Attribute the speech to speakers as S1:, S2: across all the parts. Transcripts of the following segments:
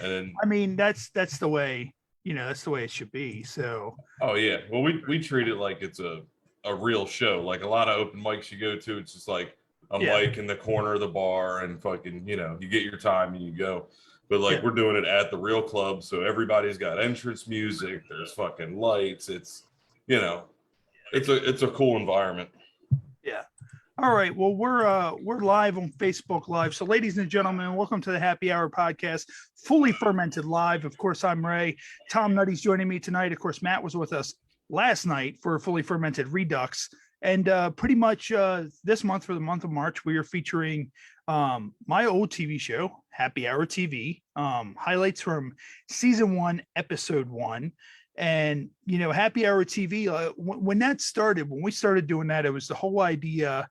S1: And
S2: I mean, that's the way, that's the way it should be. So,
S1: oh yeah, well we treat it like it's a real show. Like a lot of open mics you go to, it's just like a
S2: yeah,
S1: mic in the corner of the bar and fucking, you get your time and you go. But like
S2: yeah,
S1: we're doing it at the real club, so everybody's got entrance music, there's fucking lights, you know, it's a cool environment.
S2: yeah. All right. Well, we're live on Facebook Live. So, ladies and gentlemen, welcome to the Happy Hour podcast, fully fermented live. Of course, I'm Ray. Tom Nutty's joining me tonight. Of course, Matt was with us last night for fully fermented Redux. And pretty much this month, for the month of March, we are featuring my old TV show, Happy Hour TV, highlights from season 1, episode 1. And Happy Hour TV. When that started, when we started doing that, it was the whole idea.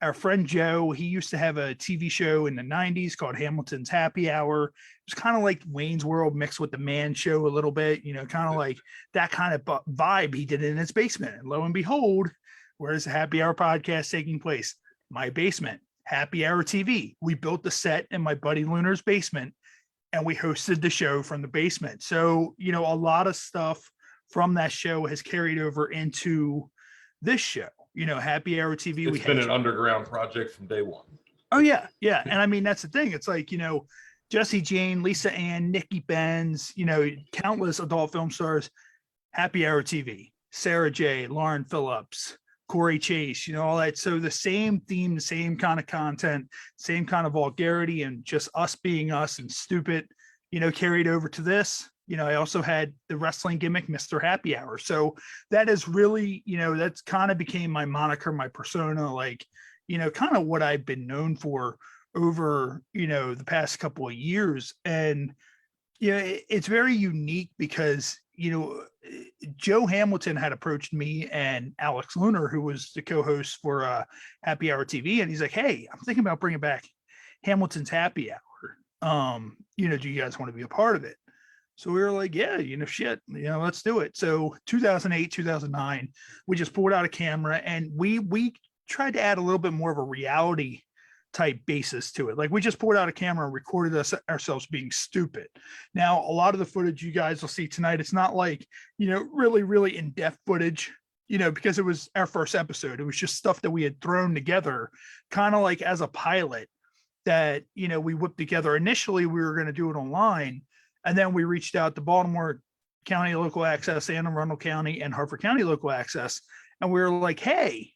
S2: Our friend Joe, he used to have a TV show in the 90s called Hamilton's Happy Hour. It was kind of like Wayne's World mixed with the Man Show a little bit, kind of like that kind of vibe. He did it in his basement. And lo and behold, where's the Happy Hour podcast taking place? My basement, Happy Hour TV. We built the set in my buddy Lunar's basement and we hosted the show from the basement. So, a lot of stuff from that show has carried over into this show. Happy Hour TV.
S1: It's been an underground project from day one.
S2: Oh yeah, yeah, and I mean that's the thing. It's like Jesse Jane, Lisa Ann, Nikki Benz, countless adult film stars. Happy Hour TV, Sarah J, Lauren Phillips, Corey Chase, all that. So the same theme, the same kind of content, same kind of vulgarity, and just us being us and stupid, carried over to this. I also had the wrestling gimmick, Mr. Happy Hour. So that is really, that's kind of became my moniker, my persona, like, kind of what I've been known for over, the past couple of years. And, it's very unique because, Joe Hamilton had approached me and Alex Lunar, who was the co-host for Happy Hour TV. And he's like, hey, I'm thinking about bringing back Hamilton's Happy Hour. Do you guys want to be a part of it? So we were like, yeah, shit, let's do it. So 2008, 2009, we just pulled out a camera and we tried to add a little bit more of a reality type basis to it. Like we just pulled out a camera and recorded ourselves being stupid. Now, a lot of the footage you guys will see tonight, it's not like, really, really in-depth footage, because it was our first episode. It was just stuff that we had thrown together, kind of like as a pilot that, we whipped together. Initially, we were going to do it online. And then we reached out to Baltimore County Local Access, Anne Arundel County, and Harford County Local Access. And we were like, hey,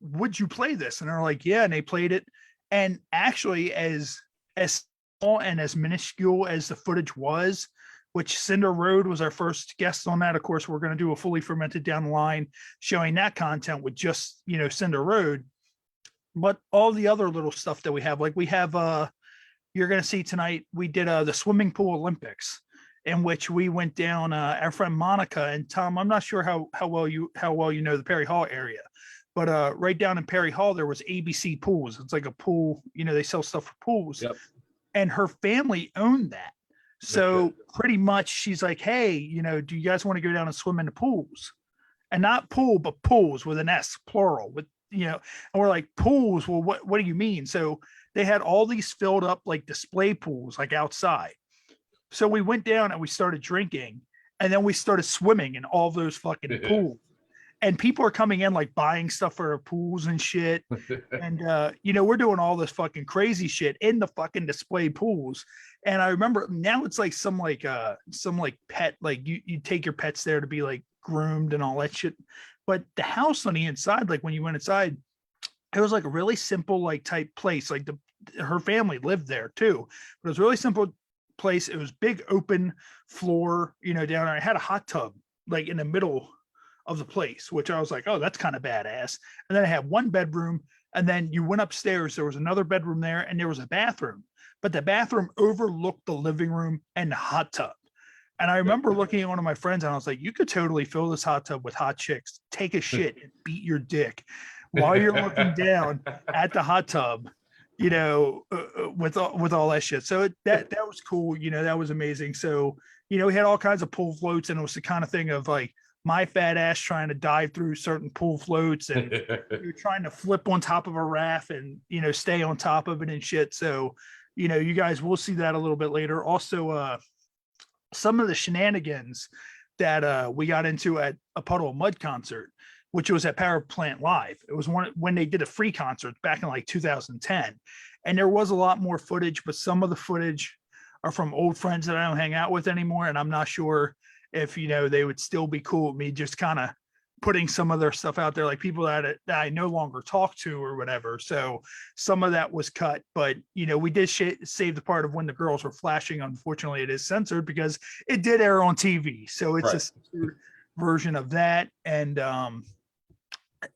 S2: would you play this? And they're like, yeah. And they played it. And actually, as small and as minuscule as the footage was, which Cinder Road was our first guest on that. Of course, we're going to do a fully fermented down the line showing that content with just, Cinder Road. But all the other little stuff that we have, like we have, you're going to see tonight, we did the swimming pool Olympics in which we went down, our friend Monica and Tom. I'm not sure how well you know the Perry Hall area, but right down in Perry Hall, there was ABC Pools. It's like a pool, they sell stuff for pools.
S1: Yep.
S2: And her family owned that. So pretty much she's like, hey, do you guys want to go down and swim in the pools? And not pool, but pools with an S, plural, with, and we're like, pools, well, what do you mean? So they had all these filled up like display pools, like outside. So we went down and we started drinking and then we started swimming in all those fucking pools. And people are coming in like buying stuff for their pools and shit. And, we're doing all this fucking crazy shit in the fucking display pools. And I remember now it's like some pet, like you take your pets there to be like groomed and all that shit. But the house on the inside, like when you went inside, it was like a really simple, like type place. Like her family lived there too, but it was a really simple place. It was big open floor, down there. I had a hot tub like in the middle of the place, which I was like, oh, that's kind of badass. And then I had one bedroom, and then you went upstairs. There was another bedroom there, and there was a bathroom, but the bathroom overlooked the living room and the hot tub. And I remember looking at one of my friends, and I was like, you could totally fill this hot tub with hot chicks, take a shit, and beat your dick while you're looking down at the hot tub, with all that shit. So that was cool. That was amazing. So, we had all kinds of pool floats, and it was the kind of thing of like my fat ass trying to dive through certain pool floats and you're trying to flip on top of a raft and, stay on top of it and shit. So, you know, you guys will see that a little bit later. Also, some of the shenanigans that we got into at a Puddle of Mud concert, which was at Power Plant Live. It was one when they did a free concert back in like 2010. And there was a lot more footage, but some of the footage are from old friends that I don't hang out with anymore. And I'm not sure if, you know, they would still be cool with me just kind of putting some of their stuff out there, like people that I no longer talk to or whatever. So some of that was cut, but you know, we did save the part of when the girls were flashing. Unfortunately, it is censored because it did air on TV. So it's
S1: Right.
S2: a censored version of that. And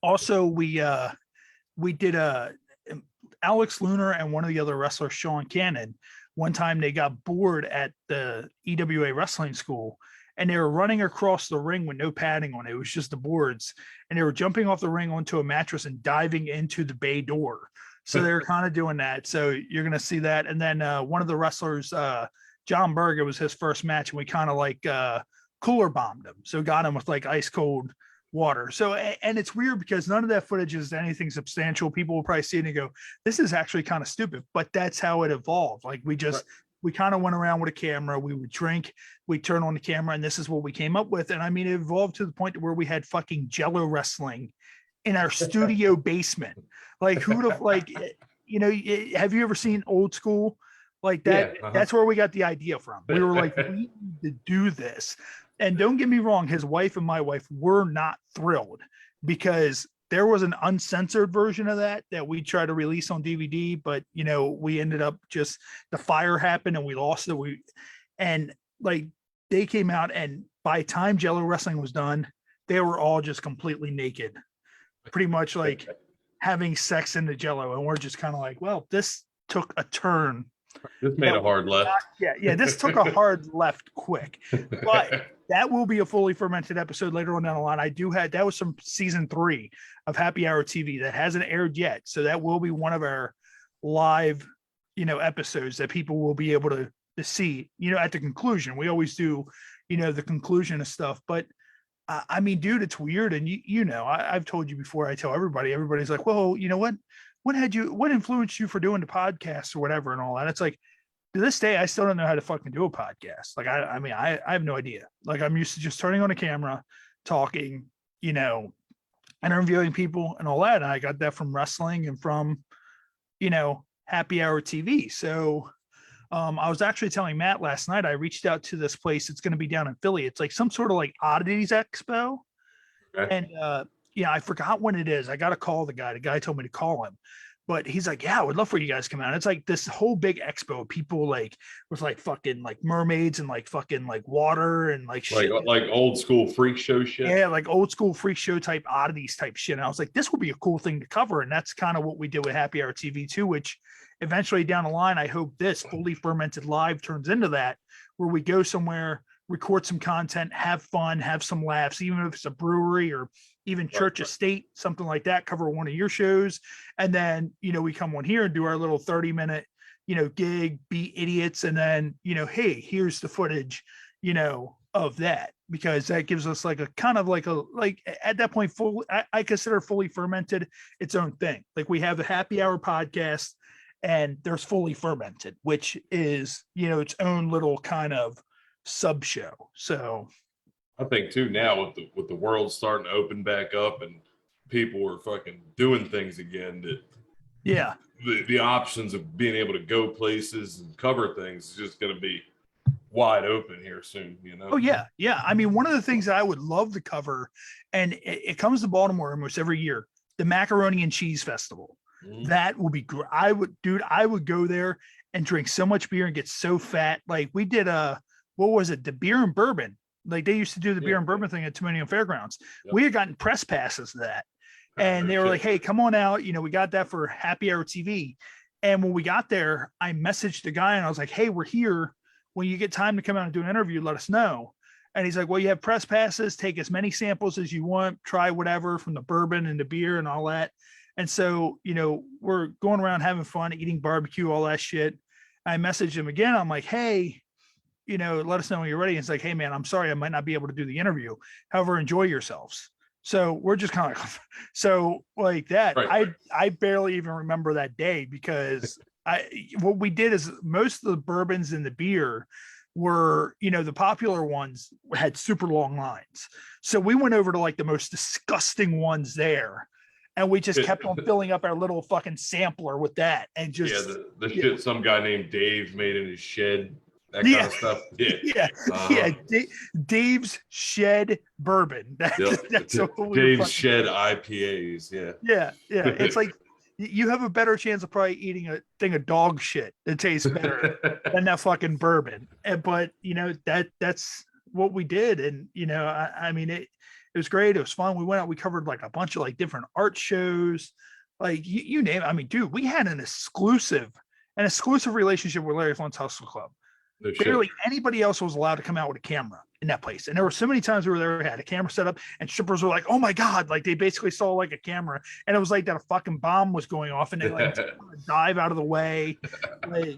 S2: also we did Alex Lunar and one of the other wrestlers, Sean Cannon. One time they got bored at the EWA wrestling school and they were running across the ring with no padding on it. It was just the boards, and they were jumping off the ring onto a mattress and diving into the bay door. So they were kind of doing that. So you're going to see that. And then one of the wrestlers, John Berg, it was his first match, and we kind of like cooler bombed him. So got him with like ice cold water. So, and it's weird because none of that footage is anything substantial. People will probably see it and go, this is actually kind of stupid, but that's how it evolved. Like we just, we kind of went around with a camera, we would drink, we turn on the camera, and this is what we came up with. And I mean, it evolved to the point where we had fucking Jello wrestling in our studio basement. Like who'd have like, you know, have you ever seen Old School? Like that, that's where we got the idea from. We were like, we need to do this. And don't get me wrong, his wife and my wife were not thrilled because there was an uncensored version of that we tried to release on DVD, but you know, we ended up just, the fire happened and we lost it. And like they came out, and by the time Jello wrestling was done, they were all just completely naked, pretty much like having sex in the Jello. And we're just kind of like, well, this took a turn.
S1: This made a hard left.
S2: This took a hard left quick, but that will be a fully fermented episode later on down the line. That was from season 3 of Happy Hour TV that hasn't aired yet. So that will be one of our live, you know, episodes that people will be able to see, you know, at the conclusion. We always do, you know, the conclusion of stuff, but I mean, dude, it's weird. And you know, I've told you before, I tell everybody's like, well, you know what influenced you for doing the podcast or whatever and all that? It's like, to this day, I still don't know how to fucking do a podcast. Like, I mean, I have no idea. Like, I'm used to just turning on a camera, talking, you know, interviewing people and all that. And I got that from wrestling and from, you know, Happy Hour TV. So I was actually telling Matt last night, I reached out to this place. It's going to be down in Philly. It's like some sort of like oddities expo. Okay. And yeah, I forgot when it is. I got to call the guy. The guy told me to call him. But he's like, yeah, I would love for you guys to come out. It's like this whole big expo, people like with like fucking like mermaids and like fucking like water and like shit.
S1: Like old school freak show shit.
S2: Yeah, like old school freak show type oddities type shit. And I was like, this would be a cool thing to cover. And that's kind of what we did with Happy Hour TV too, which eventually down the line, I hope this fully fermented live turns into that, where we go somewhere, record some content, have fun, have some laughs, even if it's a brewery or even Church Estate, something like that, cover one of your shows. And then, you know, we come on here and do our little 30-minute, you know, gig, be idiots. And then, you know, hey, here's the footage, you know, of that, because that gives us like a kind of like at that point, I consider fully fermented its own thing. Like we have the Happy Hour podcast and there's fully fermented, which is, you know, its own little kind of sub show. So
S1: I think too now with the world starting to open back up and people are fucking doing things again, that
S2: yeah,
S1: the options of being able to go places and cover things is just going to be wide open here soon, you know?
S2: Oh yeah. I mean, one of the things that I would love to cover, and it comes to Baltimore almost every year, the Macaroni and Cheese Festival. Mm-hmm. That will be great. I would go there and drink so much beer and get so fat. Like we did what was it? The beer and bourbon. Like they used to do the beer and burnman thing at Timonium Fairgrounds. Yep. We had gotten press passes to that. And they were like, hey, come on out. You know, we got that for Happy Hour TV. And when we got there, I messaged the guy and I was like, hey, we're here. When you get time to come out and do an interview, let us know. And he's like, well, you have press passes, take as many samples as you want, try whatever from the bourbon and the beer and all that. And so, you know, we're going around having fun, eating barbecue, all that shit. I messaged him again. I'm like, hey, you know, let us know when you're ready. It's like, hey man, I'm sorry, I might not be able to do the interview. However, enjoy yourselves. So we're just kind of so like that. Right. I barely even remember that day because what we did is most of the bourbons and the beer were, the popular ones had super long lines. So we went over to like the most disgusting ones there. And we just kept on filling up our little fucking sampler with that. And just,
S1: the shit some guy named Dave made in his shed, that kind of stuff.
S2: Dave's Shed Bourbon. That's what
S1: Dave's Shed IPAs.
S2: Yeah. It's like you have a better chance of probably eating a thing of dog shit that tastes better than that fucking bourbon. But that's what we did. And I mean it was great. It was fun. We went out, we covered like a bunch of like different art shows, like you name it. I mean, dude, we had an exclusive relationship with Larry Flynt's Hustle Club.
S1: No
S2: Barely
S1: shit.
S2: anybody else was allowed to come out with a camera in that place. And there were so many times we were there, we had a camera set up, and strippers were like, oh my God, like they basically saw like a camera. And it was like that a fucking bomb was going off and they like dive out of the way. Like,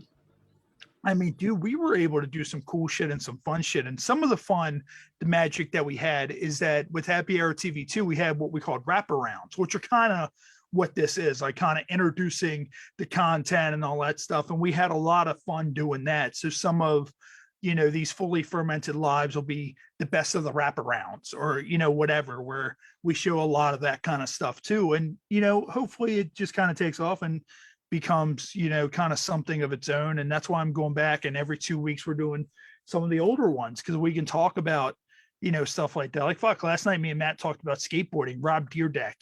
S2: I mean, dude, we were able to do some cool shit and some fun shit. And some of the magic that we had is that with Happy Hour TV 2, we had what we called wraparounds, which are kind of what this is, like kind of introducing the content and all that stuff. And we had a lot of fun doing that. So some of, these fully fermented lives will be the best of the wraparounds or, whatever, where we show a lot of that kind of stuff too. And, hopefully it just kind of takes off and becomes, kind of something of its own. And that's why I'm going back, and every 2 weeks we're doing some of the older ones, because we can talk about, stuff like that. Like last night, me and Matt talked about skateboarding, Rob Deerdeck,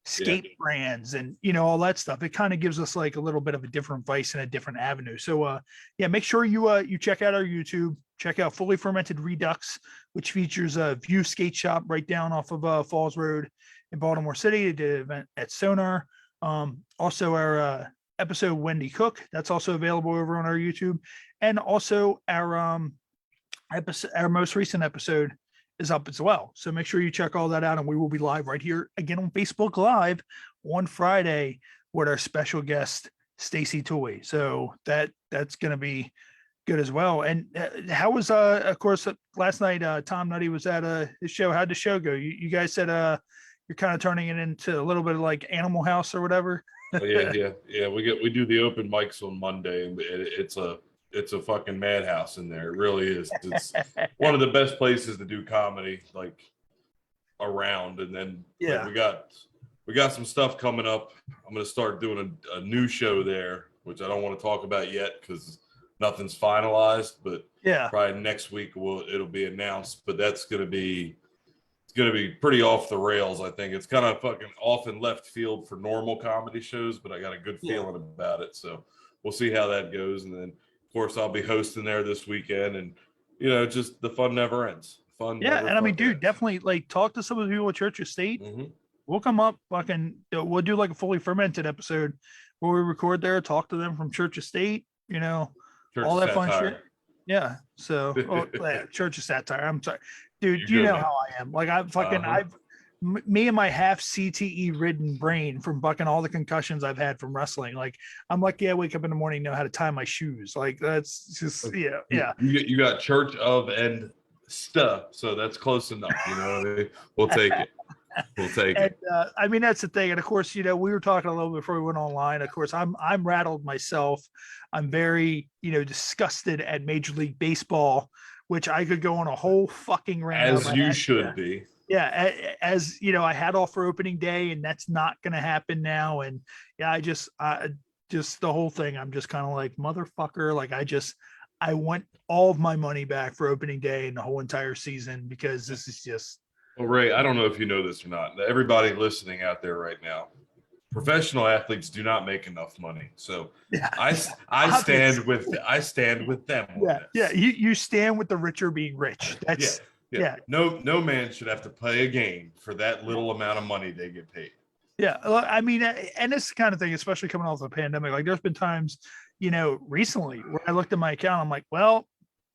S2: skate brands and all that stuff. It kind of gives us like a little bit of a different vice and a different avenue. So make sure you check out our YouTube, check out Fully Fermented Redux, which features a View Skate Shop right down off of Falls Road in Baltimore City. They did an event at Sonar. Also our episode Wendy Cook, that's also available over on our YouTube. And also our most recent episode is up as well. So make sure you check all that out, and we will be live right here again on Facebook Live on Friday with our special guest Stacy Toy. So that's going to be good as well. And how was of course last night Tom Nutty was at his show. How'd the show go? You guys said you're kind of turning it into a little bit of like Animal House or whatever.
S1: Yeah. We do the open mics on Monday, and it's a fucking madhouse in there. It really is. It's one of the best places to do comedy, like around. And then like, we got some stuff coming up. I'm gonna start doing a new show there, which I don't want to talk about yet because nothing's finalized. But probably next week it'll be announced. But it's gonna be pretty off the rails. I think it's kind of fucking off in left field for normal comedy shows, but I got a good feeling about it. So we'll see how that goes, and then. Of course, I'll be hosting there this weekend, and just the fun never ends. And
S2: I mean, dude, definitely like talk to some of the people at Church Estate.
S1: Mm-hmm.
S2: We'll come up, we'll do like a Fully Fermented episode where we record there, talk to them from Church Estate,
S1: Church
S2: all that fun
S1: Satire.
S2: shit. Yeah. So Church of Satire. I'm sorry, dude.
S1: You're good,
S2: how I am. Like me and my half CTE ridden brain from fucking all the concussions I've had from wrestling. Like I'm lucky I wake up in the morning, know how to tie my shoes. Like that's just
S1: You got Church of and stuff, so that's close enough. You know what I mean? We'll take it.
S2: I mean that's the thing. And of course, we were talking a little bit before we went online. Of course, I'm rattled myself. I'm very disgusted at Major League Baseball, which I could go on a whole fucking rant.
S1: As you should be.
S2: Yeah, as I had off for opening day, and that's not going to happen now. And I just the whole thing. I'm just kind of like motherfucker. Like I want all of my money back for opening day and the whole entire season, because this is just.
S1: Well, Ray, I don't know if you know this or not. Everybody listening out there right now, professional athletes do not make enough money. So I stand with them.
S2: You stand with the rich or being rich. That's. Yeah.
S1: No man should have to play a game for that little amount of money they get paid.
S2: Yeah. I mean, and this kind of thing, especially coming off the pandemic, like there's been times, recently where I looked at my account, I'm like, well,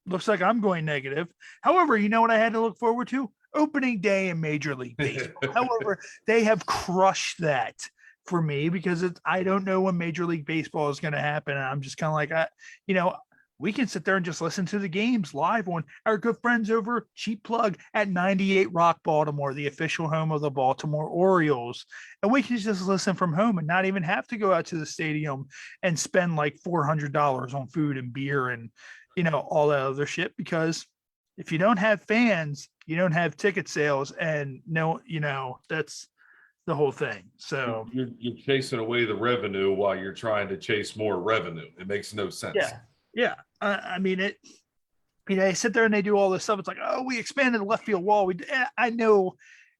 S2: looks like I'm going negative. However, you know what I had to look forward to? Opening day in Major League Baseball. However, they have crushed that for me because I don't know when Major League Baseball is going to happen. And I'm just kind of like, we can sit there and just listen to the games live on our good friends over Cheap Plug at 98 Rock Baltimore, the official home of the Baltimore Orioles. And we can just listen from home and not even have to go out to the stadium and spend like $400 on food and beer and, all that other shit. Because if you don't have fans, you don't have ticket sales. And no, that's the whole thing. So
S1: you're chasing away the revenue while you're trying to chase more revenue. It makes no sense.
S2: yeah. I mean, they sit there and they do all this stuff. It's like, oh, we expanded the left field wall. I know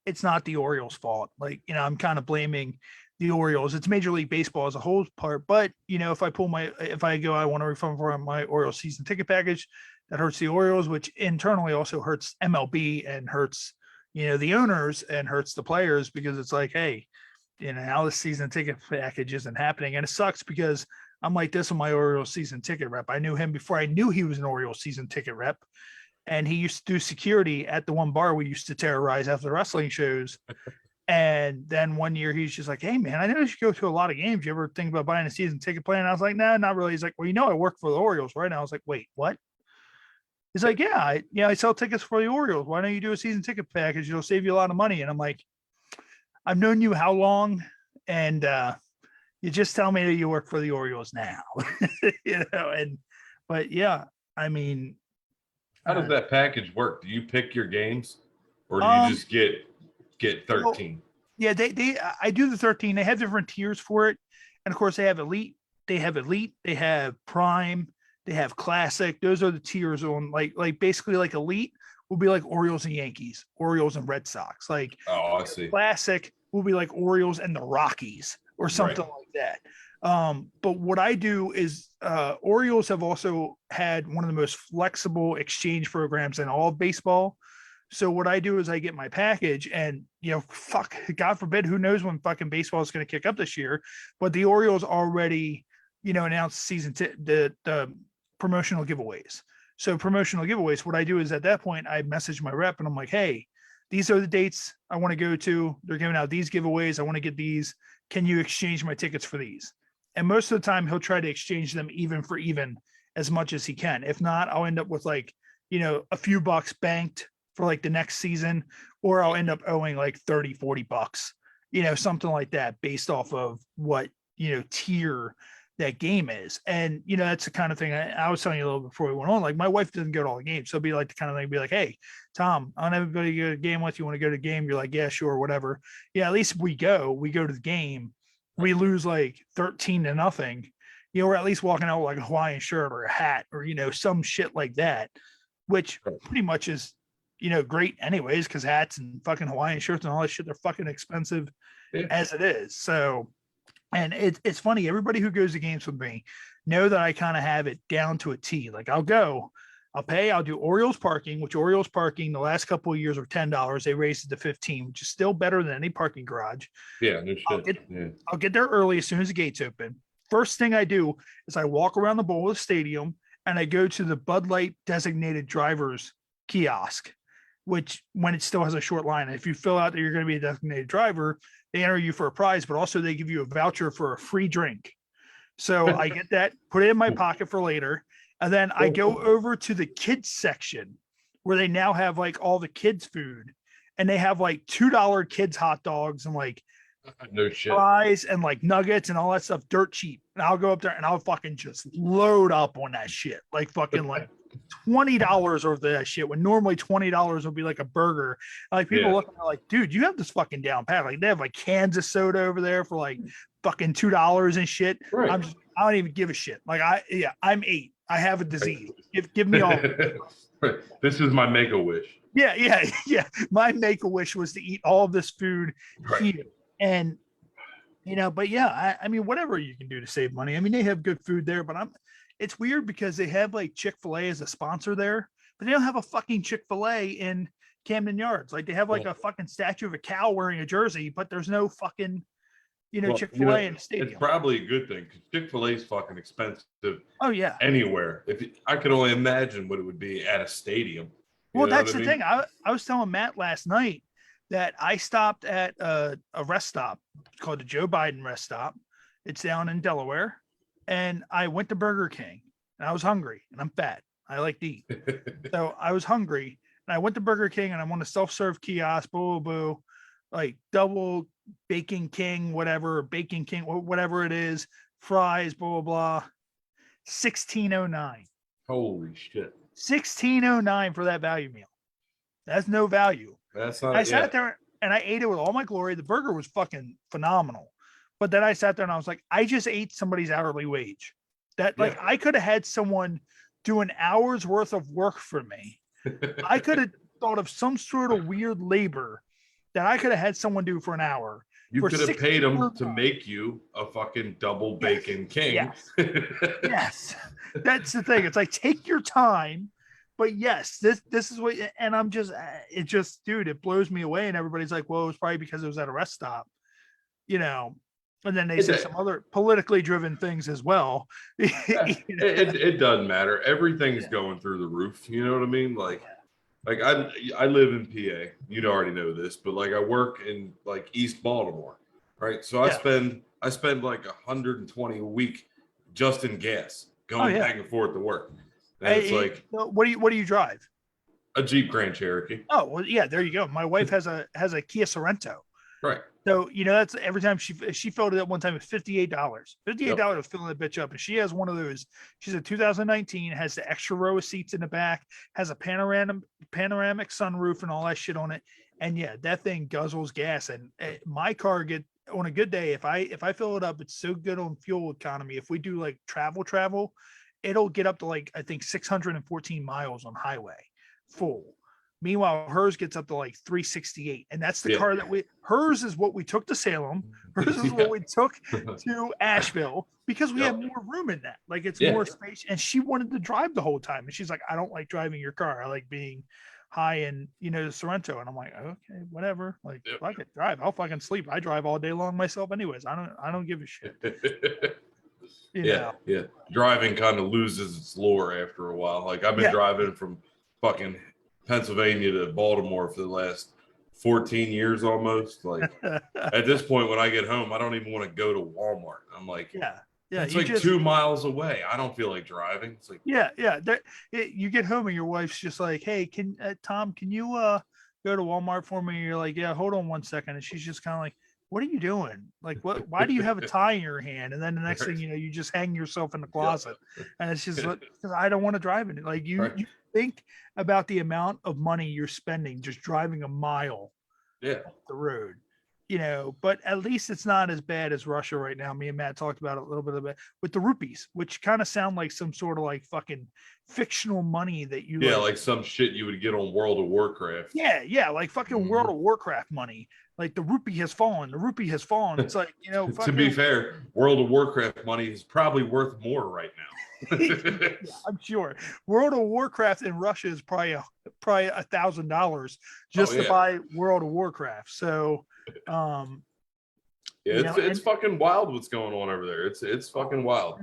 S2: it's not the Orioles' fault. Like, I'm kind of blaming the Orioles. It's Major League Baseball as a whole part. But, if I I want to refund for my Orioles season ticket package, that hurts the Orioles, which internally also hurts MLB and hurts, the owners and hurts the players, because it's like, hey, now the season ticket package isn't happening. And it sucks because I'm like this with my Orioles season ticket rep. I knew him before I knew he was an Orioles season ticket rep. And he used to do security at the one bar we used to terrorize after the wrestling shows. And then one year he's just like, hey, man, I noticed you go to a lot of games. You ever think about buying a season ticket plan? And I was like, no, not really. He's like, well, I work for the Orioles, right? And I was like, wait, what? He's like, yeah, I sell tickets for the Orioles. Why don't you do a season ticket package? It'll save you a lot of money. And I'm like, I've known you how long? And you just tell me that you work for the Orioles now, but yeah, I mean,
S1: how does that package work? Do you pick your games, or do you just get 13?
S2: Well, yeah, I do the 13. They have different tiers for it. And of course they have elite, they have prime, they have classic. Those are the tiers on like basically like elite will be like Orioles and Yankees, Orioles and Red Sox. Like,
S1: oh, I see.
S2: Classic will be like Orioles and the Rockies or something like that. But what I do is Orioles have also had one of the most flexible exchange programs in all of baseball. So what I do is I get my package and, fuck, God forbid, who knows when fucking baseball is going to kick up this year. But the Orioles already, announced the promotional giveaways. So promotional giveaways, what I do is at that point, I message my rep and I'm like, hey, these are the dates I want to go to. They're giving out these giveaways. I want to get these. Can you exchange my tickets for these? And most of the time he'll try to exchange them even for even as much as he can. If not, I'll end up with like, a few bucks banked for like the next season, or I'll end up owing like 30, 40 bucks, something like that based off of what, tier that game is. And, that's the kind of thing I was telling you a little before we went on. Like my wife doesn't go to all the games. So it'd be like the kind of thing, be like, hey, Tom, I want everybody to go to a game with you. Want to go to the game? You're like, yeah, sure, whatever. Yeah, at least we go to the game. We lose like 13-0. We're at least walking out with like a Hawaiian shirt or a hat or, some shit like that, which pretty much is, great anyways, because hats and fucking Hawaiian shirts and all that shit, they're fucking expensive as it is. So, and it's funny, everybody who goes to games with me know that I kind of have it down to a T. Like I'll pay, I'll do Orioles parking, which Orioles parking the last couple of years are $10. They raised it to 15, which is still better than any parking garage.
S1: Yeah, no shit.
S2: I'll get there early as soon as the gates open. First thing I do is I walk around the bowl of the stadium and I go to the Bud Light designated drivers kiosk, which when it still has a short line. If you fill out that you're going to be a designated driver, they enter you for a prize, but also they give you a voucher for a free drink. So I get that, put it in my pocket for later. And then I go over to the kids section where they now have like all the kids food, and they have like $2 kids hot dogs and like
S1: no shit
S2: fries and like nuggets and all that stuff, dirt cheap. And I'll go up there and I'll fucking just load up on that shit. Like fucking like $20 over that shit, when normally $20 would be like a burger. Like people looking at like, dude, you have this fucking down pat. Like they have like cans of soda over there for like fucking $2 and shit.
S1: Right.
S2: I don't even give a shit. Like I'm 8. I have a disease. Give me all.
S1: This is my make-a-wish.
S2: Yeah. My make-a-wish was to eat all of this food here. And, but yeah, I mean, whatever you can do to save money. I mean, they have good food there, but it's weird because they have like Chick-fil-A as a sponsor there, but they don't have a fucking Chick-fil-A in Camden Yards. Like they have like a fucking statue of a cow wearing a jersey, but there's no fucking, Chick-fil-A in the stadium.
S1: It's probably a good thing because Chick-fil-A is fucking expensive.
S2: Oh yeah.
S1: Anywhere. I could only imagine what it would be at a stadium.
S2: Well, that's the thing. I was telling Matt last night that I stopped at a rest stop called the Joe Biden rest stop. It's down in Delaware. And I went to Burger King and I was hungry, and I'm fat. I like to eat. So I was hungry, and I went to Burger King, and I want a self-serve kiosk, boo, boo, like double Bacon King, whatever, Bacon King, whatever it is, fries, blah, blah, blah. 1609.
S1: Holy shit.
S2: 1609 for that value meal. That's no value.
S1: That's
S2: I
S1: not, yeah.
S2: sat there and I ate it with all my glory. The burger was fucking phenomenal. But then I sat there and I was like, I just ate somebody's hourly wage. That like
S1: Yeah.
S2: I could have had someone do an hour's worth of work for me. I could have thought of some sort of weird labor that I could have had someone do for an hour.
S1: You
S2: for
S1: could have paid them to
S2: $16.
S1: make you a fucking double bacon king.
S2: Yes. Yes. That's the thing. It's like take your time. But yes, this is what, and I'm just, it just, dude, it blows me away. And everybody's like, well, it was probably because it was at a rest stop, you know. And then they say some other politically driven things as well.
S1: It doesn't matter. Everything's going through the roof. You know what I mean? Like I live in PA. You'd already know this, but like I work in like East Baltimore, right? So I spend like 120 a week just in gas going back and forth to work. And it's like,
S2: what do you drive?
S1: A Jeep Grand Cherokee.
S2: Oh, well, yeah, there you go. My wife has a Kia Sorento.
S1: Right.
S2: So, you know, that's every time she filled it up one time at $58. $58 to fill that bitch up. And she has one of those. She's a 2019, has the extra row of seats in the back, has a panoramic sunroof and all that shit on it. And yeah, that thing guzzles gas. And my car on a good day, if I fill it up, it's so good on fuel economy. If we do like travel, it'll get up to like, I think 614 miles on highway full. Meanwhile, hers gets up to like 368. And that's the car that hers is what we took to Salem. Hers is what we took to Asheville because we have more room in that. Like it's more space. And she wanted to drive the whole time. And she's like, I don't like driving your car. I like being high in, you know, the Sorrento. And I'm like, okay, whatever. Like fuck it, drive. I'll fucking sleep. I drive all day long myself anyways. I don't give a shit.
S1: Yeah. Driving kind of loses its lore after a while. Like I've been driving from fucking Pennsylvania to Baltimore for the last 14 years almost. Like at this point, when I get home, I don't even want to go to Walmart. I'm like, it's like 2 miles away. I don't feel like driving. It's like,
S2: you get home and your wife's just like, hey, Tom, can you go to Walmart for me? And you're like, yeah, hold on 1 second. And she's just kind of like, what are you doing? Like, why do you have a tie in your hand? And then the next thing you know, you just hang yourself in the closet. And it's just because I don't want to drive in it. Like you think about the amount of money you're spending just driving a mile up the road, you know, but at least it's not as bad as Russia right now. Me and Matt talked about it a little bit with the rupees, which kind of sound like some sort of like fucking fictional money that you
S1: like some shit you would get on World of Warcraft.
S2: Like fucking World of Warcraft money. Like the rupee has fallen. It's like, you know,
S1: to be fair, World of Warcraft money is probably worth more right now.
S2: I'm sure World of Warcraft in Russia is probably $1,000 just to buy World of Warcraft. So,
S1: it's fucking wild what's going on over there. It's fucking wild.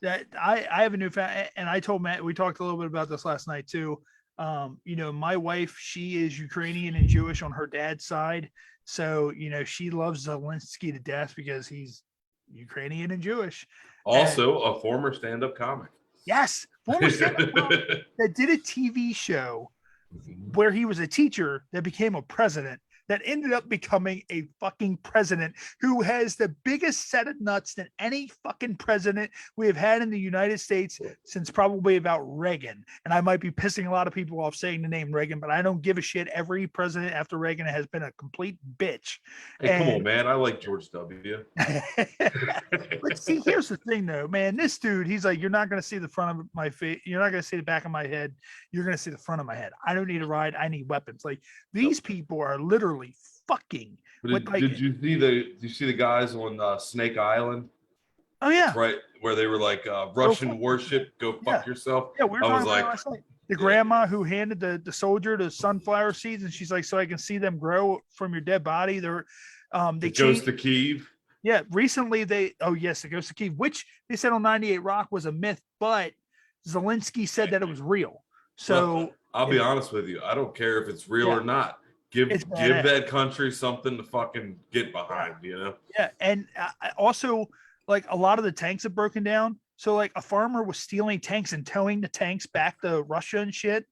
S2: That I have a new fan, and I told Matt, we talked a little bit about this last night too. You know, my wife, she is Ukrainian and Jewish on her dad's side. So, you know, she loves Zelensky to death because he's Ukrainian and Jewish.
S1: Also, a former stand-up comic.
S2: Yes, former stand-up comic that did a TV show where he was a teacher that became a president that ended up becoming a fucking president who has the biggest set of nuts than any fucking president we have had in the United States since probably about Reagan. And I might be pissing a lot of people off saying the name Reagan, but I don't give a shit. Every president after Reagan has been a complete bitch.
S1: Hey, come on, man. I like George W.
S2: But see, here's the thing though, man, this dude, he's like, you're not going to see the front of my face. You're not going to see the back of my head. You're going to see the front of my head. I don't need a ride. I need weapons. Like these people are literally fucking.
S1: Did you see the guys on Snake Island?
S2: Oh yeah,
S1: right where they were like Russian warship. Go fuck yourself.
S2: Yeah, we were talking about last night. The grandma who handed the soldier the sunflower seeds, and she's like, "So I can see them grow from your dead body." They
S1: Ghost of Kyiv.
S2: Yeah, recently the Ghost of Kyiv, which they said on 98 Rock was a myth, but Zelensky said that it was real. So
S1: I'll be honest with you. I don't care if it's real or not. Give that country something to fucking get behind, you know?
S2: Yeah. And also, like, a lot of the tanks have broken down. So like a farmer was stealing tanks and towing the tanks back to Russia and shit.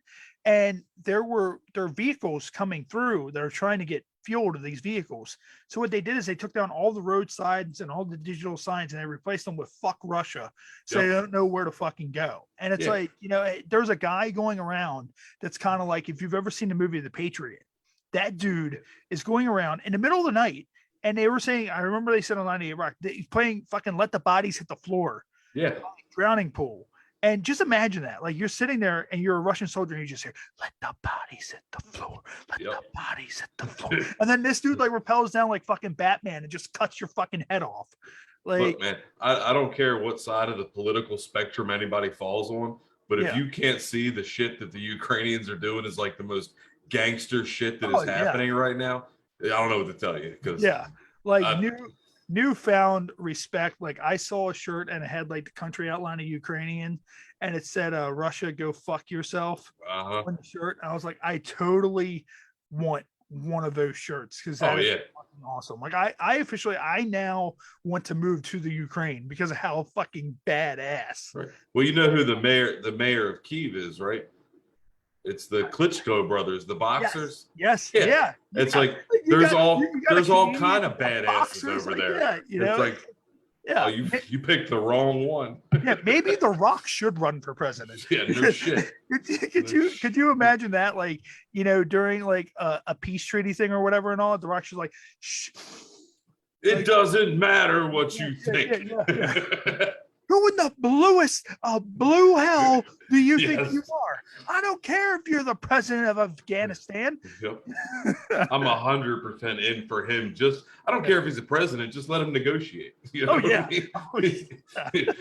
S2: And there were vehicles coming through that are trying to get fuel to these vehicles. So what they did is they took down all the road signs and all the digital signs and they replaced them with "fuck Russia," so
S1: Yep.
S2: they don't know where to fucking go. And it's
S1: Yeah.
S2: like, there's a guy going around that's kind of like, if you've ever seen the movie The Patriot, that dude is going around in the middle of the night. And they were saying, I remember they said on 98 Rock, he's playing fucking "Let the Bodies Hit the Floor,"
S1: Yeah.
S2: drowning pool. And just imagine that, like you're sitting there and you're a Russian soldier and you just hear, "Let the bodies hit the floor, let
S1: Yep.
S2: the bodies hit the floor," and then this dude like rappels down like fucking Batman and just cuts your fucking head off. Like,
S1: Look, man, I don't care what side of the political spectrum anybody falls on, but if
S2: Yeah.
S1: you can't see the shit that the Ukrainians are doing is like the most gangster shit that
S2: Oh,
S1: is
S2: yeah.
S1: happening right now, I don't know what to tell you. Because
S2: yeah, like
S1: I-
S2: newfound respect. Like I saw a shirt and it had like the country outline of Ukrainian and it said, "Russia, go fuck yourself"
S1: uh-huh.
S2: on the shirt. I was like, I totally want one of those shirts because
S1: Oh
S2: that is
S1: yeah.
S2: fucking awesome. Like I now want to move to the Ukraine because of how fucking badass.
S1: Right. Well, you know who the mayor of Kyiv is, right? It's the Klitschko brothers, the boxers.
S2: Yes.
S1: Yeah.
S2: Yeah.
S1: It's
S2: yeah.
S1: like
S2: You
S1: there's
S2: got-
S1: all
S2: you got a
S1: there's all
S2: Canadian,
S1: kind of
S2: you got
S1: badasses
S2: boxers,
S1: over
S2: like,
S1: there.
S2: Yeah,
S1: It's like,
S2: yeah.
S1: oh, you picked the wrong one.
S2: Yeah, maybe The Rock should run for president.
S1: Yeah, no shit.
S2: Could you imagine that? Like, during like a peace treaty thing or whatever and all, The Rock's just like, shh.
S1: It
S2: Like-
S1: doesn't matter what you
S2: Yeah,
S1: think.
S2: yeah. Who in the bluest blue hell do you think
S1: Yes.
S2: you are? I don't care if you're the president of Afghanistan.
S1: Yep. I'm 100% in for him. Just I don't care if he's a president. Just let him negotiate. You know
S2: Oh,
S1: what I
S2: yeah.
S1: mean?
S2: Oh, yeah.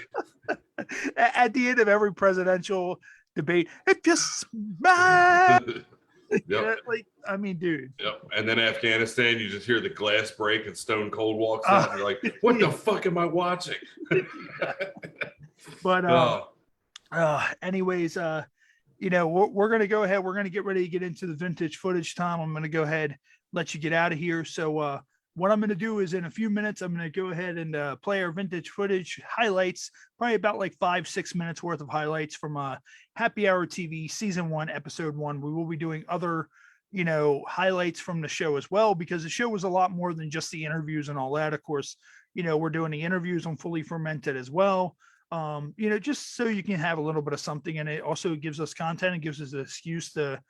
S2: At the end of every presidential debate, it just smile.
S1: Yep.
S2: Like, I mean, dude.
S1: Yep. And then Afghanistan, you just hear the glass break and Stone Cold walks out, and you're like, "What the fuck am I watching?"
S2: But
S1: Oh,
S2: anyways, we're gonna go ahead. We're gonna get ready to get into the vintage footage time. I'm gonna go ahead, let you get out of here. So what I'm gonna do is in a few minutes, I'm gonna go ahead and play our vintage footage highlights, probably about like 5-6 minutes worth of highlights from Happy Hour TV season 1, episode 1. We will be doing other highlights from the show as well, because the show was a lot more than just the interviews and all that. Of course, we're doing the interviews on Fully Fermented as well. Just so you can have a little bit of something, and it also gives us content and gives us an excuse to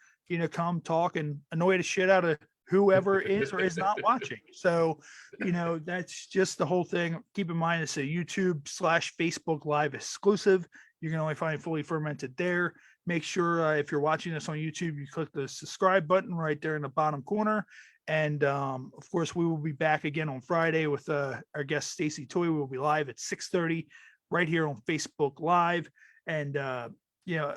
S2: come talk and annoy the shit out of whoever is or is not watching. So that's just the whole thing. Keep in mind it's a YouTube/Facebook live exclusive. You can only find Fully Fermented there. Make sure if you're watching this on YouTube, you click the subscribe button right there in the bottom corner. And of course, we will be back again on Friday with our guest Stacy Toy. We will be live at 6:30 right here on Facebook Live. And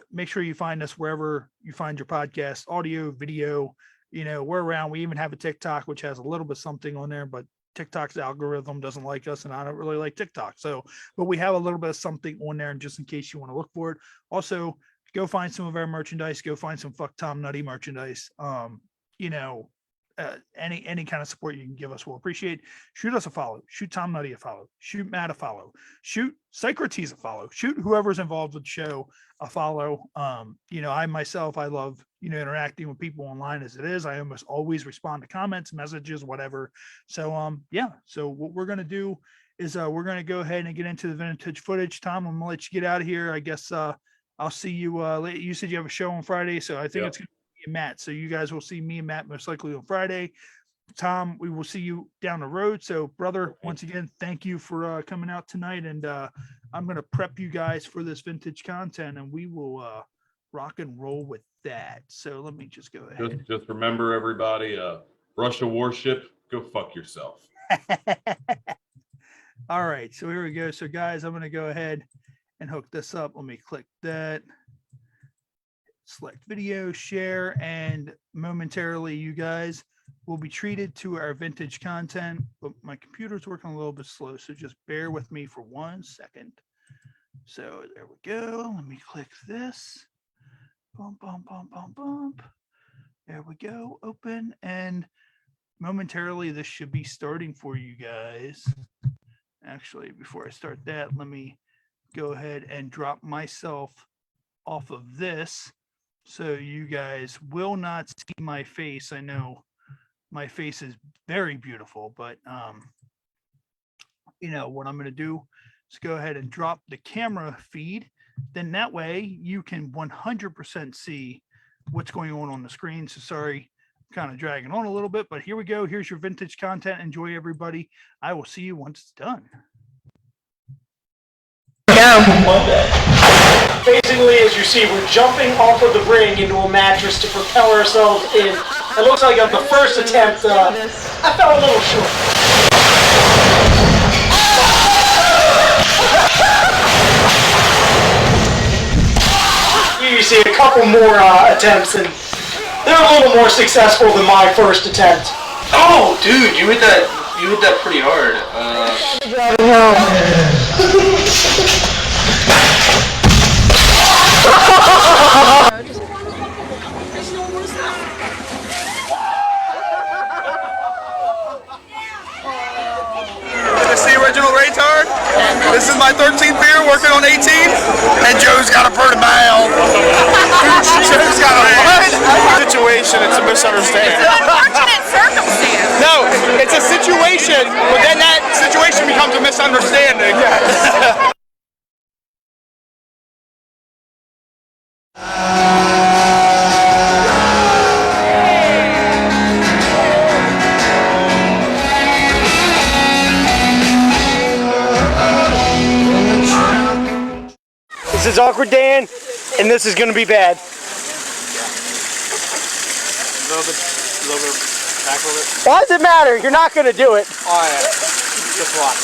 S2: make sure you find us wherever you find your podcast, audio, video. We're around. We even have a TikTok, which has a little bit something on there, but TikTok's algorithm doesn't like us, and I don't really like TikTok. So, but we have a little bit of something on there, and just in case you want to look for it. Also, go find some of our merchandise. Go find some Fuck Tom Nutty merchandise. Any kind of support you can give us, we'll appreciate. Shoot us a follow. Shoot Tom Nutty a follow. Shoot Matt a follow. Shoot Socrates a follow. Shoot whoever's involved with the show a follow. I myself, I love interacting with people online as it is. I almost always respond to comments, messages, whatever. So So what we're gonna do is we're gonna go ahead and get into the vintage footage. Tom, I'm gonna let you get out of here. I guess I'll see you later. You said you have a show on Friday, so I think
S1: Yep.
S2: it's gonna be me and Matt. So you guys will see me and Matt most likely on Friday. Tom, we will see you down the road. So, brother, once again, thank you for coming out tonight. And I'm going to prep you guys for this vintage content, and we will rock and roll with that. So let me just go ahead.
S1: just remember, everybody, Russia warship, go fuck yourself.
S2: All right, so here we go. So, guys, I'm going to go ahead and hook this up. Let me click that. Select video, share, and momentarily, you guys will be treated to our vintage content, but my computer's working a little bit slow, so just bear with me for 1 second. So there we go. Let me click this. Bump, bump, bump, bump, bump. There we go. Open, and momentarily this should be starting for you guys. Actually, before I start that, let me go ahead and drop myself off of this so you guys will not see my face. I know my face is very beautiful, but you know what I'm going to do is go ahead and drop the camera feed. Then that way you can 100% see what's going on the screen. So sorry, kind of dragging on a little bit, but here we go. Here's your vintage content. Enjoy, everybody. I will see you once it's done.
S3: Basically, as you see, we're jumping off of the ring into a mattress to propel ourselves in. It looks like on the first attempt, I fell a little short. You see a couple more attempts, and they're a little more successful than my first attempt.
S4: Oh, dude, you hit that pretty hard.
S5: It's the original retard. This is my 13th beer, working on 18, and Joe's got a pretty mouth. Joe's got a what? Situation, it's a misunderstanding.
S6: It's an unfortunate circumstance.
S5: No, it's a situation, but then that situation becomes a misunderstanding. Yes.
S3: This is Awkward Dan, and this is going to be bad. Why does it matter? You're not going to do it.
S5: Oh yeah, just watch.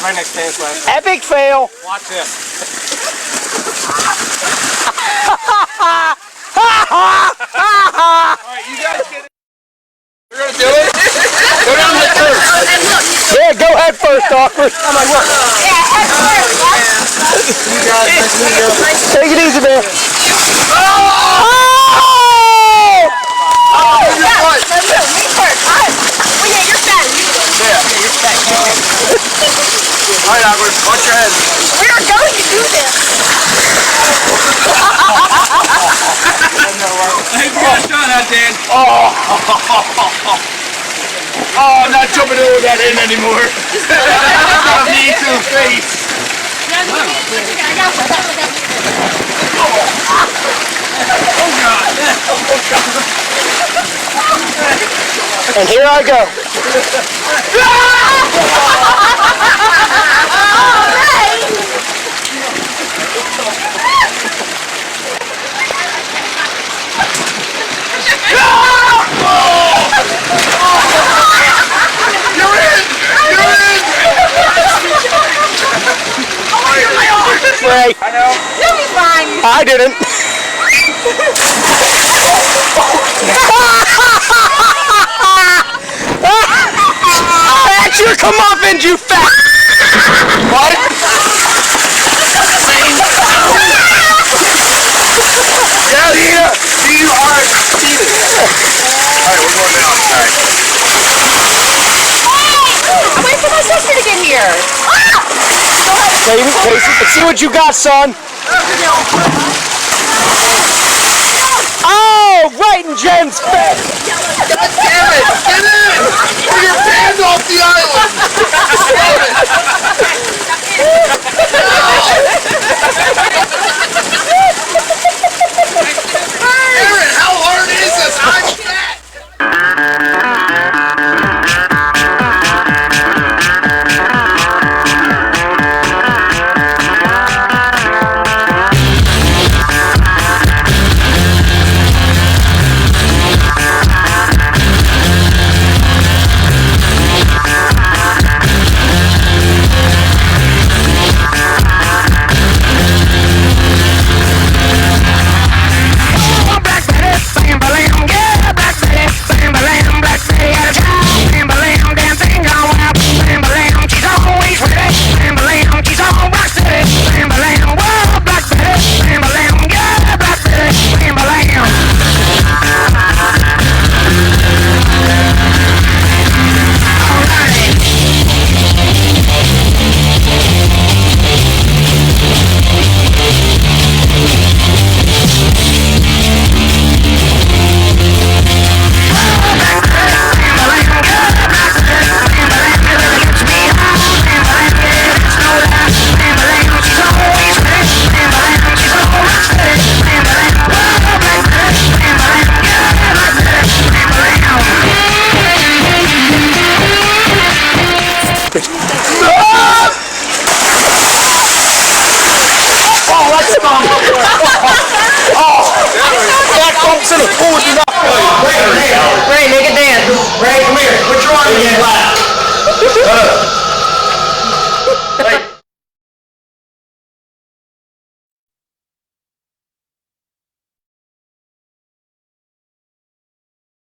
S5: Right next to his last.
S3: Epic fail.
S5: Watch this. Alright, you guys get it. You're going to do it? Go down head first.
S3: Yeah, go head first, Awkward. I'm like, what?
S6: Yeah, head first.
S5: You guys, nice to meet you.
S3: Take it easy, man.
S6: Me first. Oh yeah, you're fat. You're fat.
S5: Alright, Awkward, watch your head.
S6: We are going to do this.
S5: Hey, you got a shot out, Dan. Oh, I'm not jumping over that in anymore. Got me to the face.
S3: And here I go.
S5: You're in! You're in!
S3: Ray,
S6: You'll be fine.
S3: I didn't. That's your comeuppance, you fat. What?
S5: Yeah, you are cheating. Alright, we're going down. Alright.
S6: I'm waiting for my sister to get here.
S3: Baby, let's see what you got, son. Oh, right in Jen's face.
S5: God damn it! Get in! Or your hands off the island! Aaron, how hard is this? I'm fat! Oh, that's fun. Oh, that bumps in the pool is enough.
S6: Ray, make it dance. Ray, come here. Put your arm in your lap.